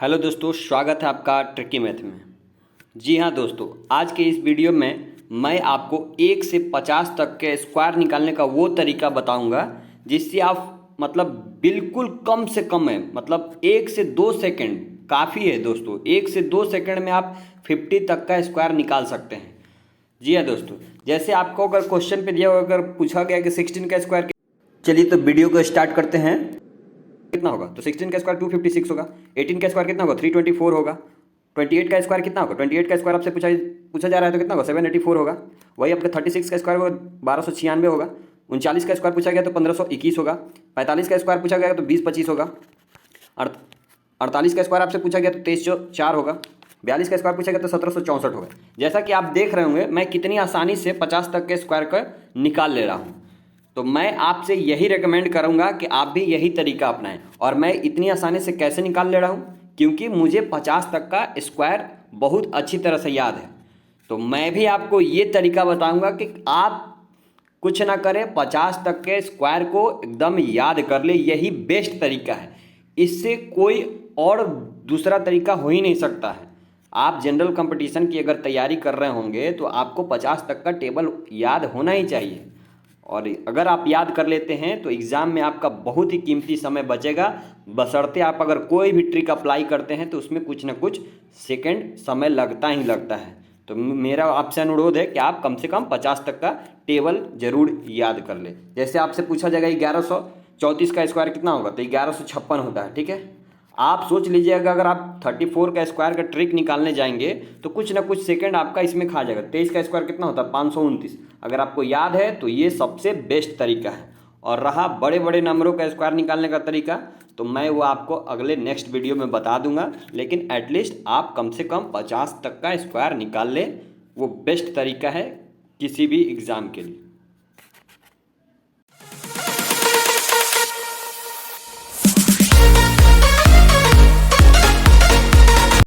Hello दोस्तों, स्वागत है आपका ट्रिकी मैथ में। जी हाँ दोस्तों, आज के इस वीडियो में मैं आपको 1 से 50 तक के स्क्वायर निकालने का वो तरीका बताऊंगा जिससे आप बिल्कुल कम से कम है 1 से 2 सेकंड काफ़ी है दोस्तों। 1 से 2 सेकंड में आप 50 तक का स्क्वायर निकाल सकते हैं। जी हाँ दोस्तों, जैसे आपको अगर क्वेश्चन पे दिया हुआ अगर पूछा गया कि 16 का स्क्वायर, चलिए तो वीडियो को स्टार्ट करते हैं। कितना होगा तो 16 का स्क्वायर 256 होगा। 18 का स्क्वायर कितना होगा 324 होगा। 28 का स्क्वायर कितना होगा, 28 का स्क्वायर आपसे पूछा जा रहा है तो कितना होगा 784 होगा। वही आपका 36 का स्क्वायर होगा 1296 होगा। 39 का स्क्वायर पूछा गया तो 1521 होगा। 45 का स्क्वायर पूछा गया तो 2025 होगा। 48 का स्क्वायर आपसे पूछा गया तो 2304 होगा। 42 का स्क्वायर पूछा गया तो 1764 होगा। जैसा कि आप देख रहे होंगे मैं कितनी आसानी से 50 तक के स्क्वायर का निकाल ले रहा हूँ। तो मैं आपसे यही रेकमेंड करूंगा कि आप भी यही तरीका अपनाएं। और मैं इतनी आसानी से कैसे निकाल ले रहा हूं, क्योंकि मुझे 50 तक का स्क्वायर बहुत अच्छी तरह से याद है। तो मैं भी आपको ये तरीका बताऊंगा कि आप कुछ ना करें, 50 तक के स्क्वायर को एकदम याद कर ले। यही बेस्ट तरीका है, इससे कोई और दूसरा तरीका हो ही नहीं सकता है। आप जनरल कंपटीशन की अगर तैयारी कर रहे होंगे तो आपको 50 तक का टेबल याद होना ही चाहिए। और अगर आप याद कर लेते हैं तो एग्ज़ाम में आपका बहुत ही कीमती समय बचेगा। बशर्ते आप अगर कोई भी ट्रिक अप्लाई करते हैं तो उसमें कुछ ना कुछ सेकंड समय लगता ही लगता है। तो मेरा आपसे अनुरोध है कि आप कम से कम 50 तक का टेबल जरूर याद कर ले। जैसे आपसे पूछा जाएगा 1134 का स्क्वायर कितना होगा तो 1156 होता है। ठीक है, आप सोच लीजिएगा अगर आप 34 का स्क्वायर का ट्रिक निकालने जाएंगे तो कुछ ना कुछ सेकंड आपका इसमें खा जाएगा। 23 का स्क्वायर कितना होता है 529। अगर आपको याद है तो ये सबसे बेस्ट तरीका है। और रहा बड़े बड़े नंबरों का स्क्वायर निकालने का तरीका, तो मैं वो आपको अगले नेक्स्ट वीडियो में बता दूंगा। लेकिन एटलीस्ट आप कम से कम 50 तक का स्क्वायर निकाल लें, वो बेस्ट तरीका है किसी भी एग्ज़ाम के लिए।